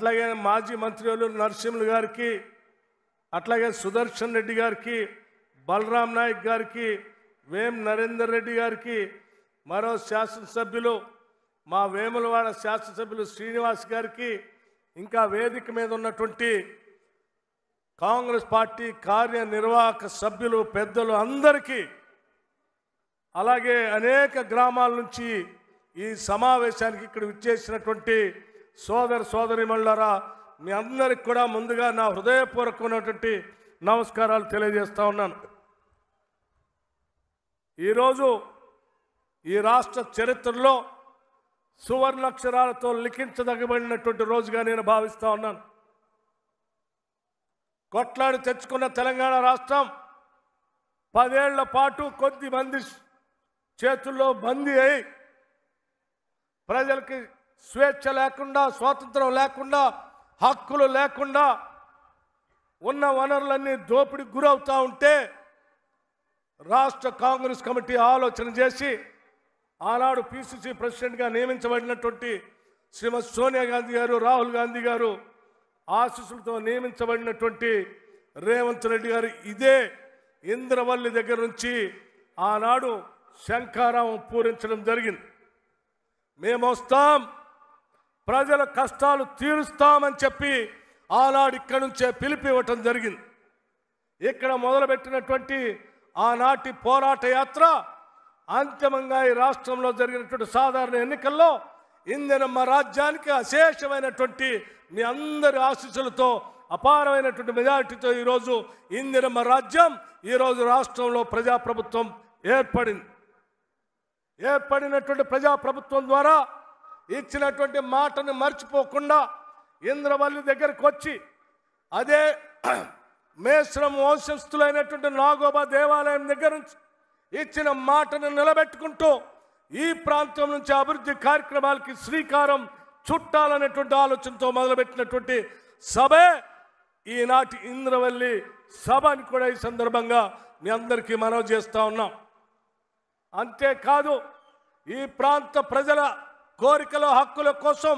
అట్లాగే మాజీ మంత్రులు నరసింహులు గారికి, అట్లాగే సుదర్శన్ రెడ్డి గారికి, బలరాం నాయక్ గారికి, వేం నరేందర్ రెడ్డి గారికి, మరో శాసనసభ్యులు మా వేములవాడ శాసనసభ్యులు శ్రీనివాస్ గారికి, ఇంకా వేదిక మీద ఉన్నటువంటి కాంగ్రెస్ పార్టీ కార్యనిర్వాహక సభ్యులు పెద్దలు అందరికీ, అలాగే అనేక గ్రామాల నుంచి ఈ సమావేశానికి ఇక్కడ విచ్చేసినటువంటి సోదర సోదరీమణులారా, మీ అందరికి కూడా ముందుగా నా హృదయపూర్వకమైనటువంటి నమస్కారాలు తెలియజేస్తా ఉన్నాను. ఈరోజు ఈ రాష్ట్ర చరిత్రలో సువర్ణాక్షరాలతో లిఖించదగబడినటువంటి రోజుగా నేను భావిస్తా ఉన్నాను. కొట్లాడి తెచ్చుకున్న తెలంగాణ రాష్ట్రం 10 ఏళ్ల పాటు కొద్ది మంది చేతుల్లో బందీ అయి ప్రజలకి స్వేచ్ఛ లేకుండా, స్వాతంత్రం లేకుండా, హక్కులు లేకుండా ఉన్న వనరులన్నీ దోపిడీకి గురవుతూ ఉంటే రాష్ట్ర కాంగ్రెస్ కమిటీ ఆలోచన చేసి ఆనాడు పిసిసి ప్రెసిడెంట్గా నియమించబడినటువంటి శ్రీమతి సోనియా గాంధీ గారు, రాహుల్ గాంధీ గారు ఆశీస్సులతో నియమించబడినటువంటి రేవంత్ రెడ్డి గారు ఇదే ఇంద్రవల్లి దగ్గర నుంచి ఆనాడు శంఖారావం పూరించడం జరిగింది. మేము వస్తాం, ప్రజల కష్టాలు తీరుస్తామని చెప్పి ఆనాడు ఇక్కడి నుంచే పిలిపి ఇవ్వటం జరిగింది. ఇక్కడ మొదలుపెట్టినటువంటి ఆనాటి పోరాట యాత్ర అంతిమంగా ఈ రాష్ట్రంలో జరిగినటువంటి సాధారణ ఎన్నికల్లో ఇందిరమ్మ రాజ్యానికి అశేషమైనటువంటి మీ అందరి ఆశీస్సులతో అపారమైనటువంటి మెజారిటీతో ఈరోజు ఇందిరమ్మ రాజ్యం ఈరోజు రాష్ట్రంలో ప్రజాప్రభుత్వం ఏర్పడినటువంటి ప్రజాప్రభుత్వం ద్వారా ఇచ్చినటువంటి మాటను మర్చిపోకుండా ఇంద్రవల్లి దగ్గరకు వచ్చి అదే మేశ్రం వంశస్థులైనటువంటి నాగోబా దేవాలయం దగ్గర నుంచి ఇచ్చిన మాటను నిలబెట్టుకుంటూ ఈ ప్రాంతం నుంచి అభివృద్ధి కార్యక్రమాలకి శ్రీకారం చుట్టాలనేటువంటి ఆలోచనతో మొదలుపెట్టినటువంటి సభే ఈనాటి ఇంద్రవల్లి సభ అని కూడా ఈ సందర్భంగా మీ అందరికీ మనవి చేస్తూ ఉన్నాం. అంతేకాదు ఈ ప్రాంత ప్రజల కోరికల హక్కుల కోసం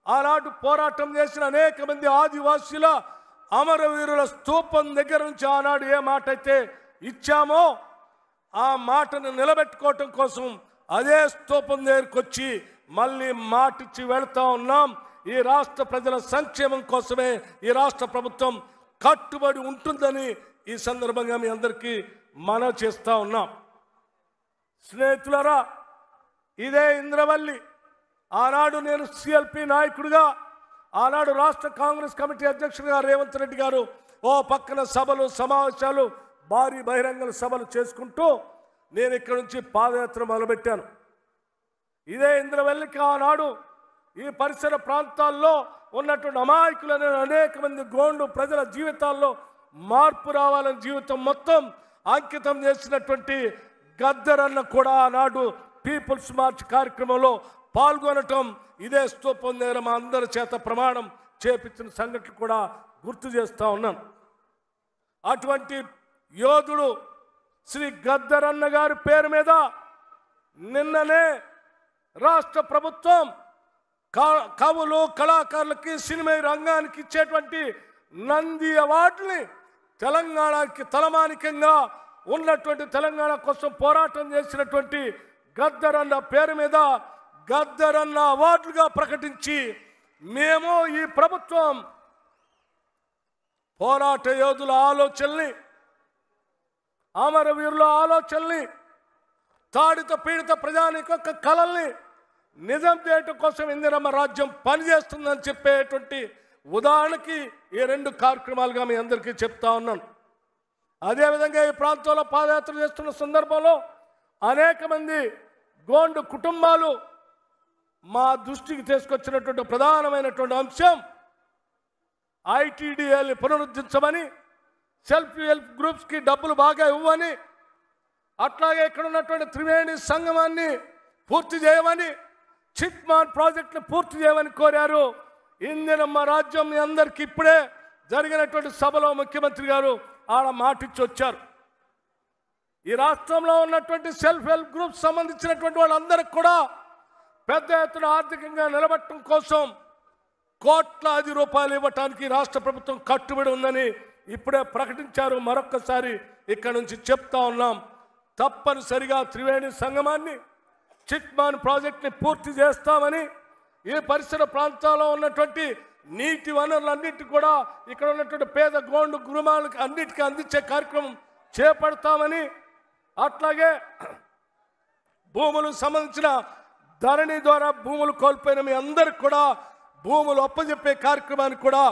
ఆనాడు పోరాటం చేసిన అనేక మంది ఆదివాసీల అమరవీరుల స్తూపం దగ్గర నుంచి ఆనాడు ఏ మాట అయితే ఇచ్చామో ఆ మాటను నిలబెట్టుకోవటం కోసం అదే స్తూపం దగ్గరకు వచ్చి మళ్ళీ మాటిచ్చి వెళ్తా ఉన్నాం. ఈ రాష్ట్ర ప్రజల సంక్షేమం కోసమే ఈ రాష్ట్ర ప్రభుత్వం కట్టుబడి ఉంటుందని ఈ సందర్భంగా మీ అందరికీ మనవి చేస్తూ ఉన్నాం. స్నేహితులరా, ఇదే ఇంద్రవల్లి ఆనాడు నేను సిఎల్పి నాయకుడిగా, ఆనాడు రాష్ట్ర కాంగ్రెస్ కమిటీ అధ్యక్షుడిగా రేవంత్ రెడ్డి గారు ఓ పక్కన సభలు సమావేశాలు భారీ బహిరంగ సభలు చేసుకుంటూ నేను ఇక్కడి నుంచి పాదయాత్ర మొదలుపెట్టాను. ఇదే ఇంద్రవల్లికి ఆనాడు ఈ పరిసర ప్రాంతాల్లో ఉన్నటువంటి అమాయకులైన అనేక మంది గోండు ప్రజల జీవితాల్లో మార్పు రావాలని జీవితం మొత్తం అంకితం చేసినటువంటి గద్దరన్న కూడా ఆనాడు పీపుల్స్ మార్చ్ కార్యక్రమంలో పాల్గొనటం ఇదే స్తూపం దగ్గర మా అందరి చేత ప్రమాణం చేపించిన సంఘటన కూడా గుర్తు చేస్తూ ఉన్నాను. అటువంటి యోధుడు శ్రీ గద్దరన్న గారి పేరు మీద నిన్ననే రాష్ట్ర ప్రభుత్వం కవులు కళాకారులకి సినిమా రంగానికి ఇచ్చేటువంటి నంది అవార్డుని తెలంగాణకి తలమానికంగా ఉన్నటువంటి తెలంగాణ కోసం పోరాటం చేసినటువంటి గద్దరన్న పేరు మీద గద్దరన్న అవార్డులుగా ప్రకటించి మేము ఈ ప్రభుత్వం పోరాట యోధుల ఆలోచనల్ని, అమరవీరుల ఆలోచనల్ని, తాడిత పీడిత ప్రజానికొక్క కళల్ని నిజం చేయటం కోసం ఇందిరమ్మ రాజ్యం పనిచేస్తుందని చెప్పేటువంటి ఉదాహరణకి ఈ 2 కార్యక్రమాలుగా మీ అందరికీ చెప్తా ఉన్నాను. అదేవిధంగా ఈ ప్రాంతంలో పాదయాత్ర చేస్తున్న సందర్భంలో అనేక మంది గోండు కుటుంబాలు మా దృష్టికి తీసుకొచ్చినటువంటి ప్రధానమైనటువంటి అంశం ఐటీడీఏని పునరుద్ధరించమని, సెల్ఫ్ హెల్ప్ గ్రూప్స్కి డబ్బులు బాగా ఇవ్వని, అట్లాగే ఇక్కడ ఉన్నటువంటి త్రివేణి సంగమాన్ని పూర్తి చేయమని, చిట్మాన్ ప్రాజెక్టును పూర్తి చేయమని కోరారు. ఇందిరమ్మ రాజ్యం మీ అందరికీ ఇప్పుడే జరిగినటువంటి సభలో ముఖ్యమంత్రి గారు ఆడ మాటిచ్చి వచ్చారు. ఈ రాష్ట్రంలో ఉన్నటువంటి సెల్ఫ్ హెల్ప్ గ్రూప్స్ సంబంధించినటువంటి వాళ్ళందరికీ కూడా పెద్ద ఎత్తున ఆర్థికంగా నిలబెట్టడం కోసం కోట్లాది రూపాయలు ఇవ్వటానికి రాష్ట్ర ప్రభుత్వం కట్టుబడి ఉందని ఇప్పుడే ప్రకటించారు. మరొక్కసారి ఇక్కడ నుంచి చెప్తా ఉన్నాం, తప్పనిసరిగా త్రివేణి సంగమాన్ని చిట్మాన్ ప్రాజెక్ట్ని పూర్తి చేస్తామని, ఈ పరిసర ప్రాంతాల్లో ఉన్నటువంటి నీటి వనరులన్నిటి కూడా ఇక్కడ ఉన్నటువంటి పేద గోండు గృహాలకు అన్నిటికీ అందించే కార్యక్రమం చేపడతామని, అట్లాగే భూములకు సంబంధించిన ధరణి ద్వారా భూములు కోల్పోయిన మీ అందరికి కూడా భూములు అప్పజెప్పే కార్యక్రమాన్ని కూడా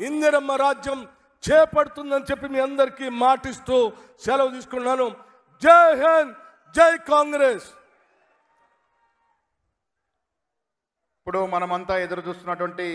ఇందిరమ్మ రాజ్యం చేపడుతుందని చెప్పి మీ అందరికీ మాటిస్తూ సెలవు తీసుకున్నాను. జై హింద్, జై కాంగ్రెస్. ఇప్పుడు మనమంతా ఎదురు చూస్తున్నటువంటి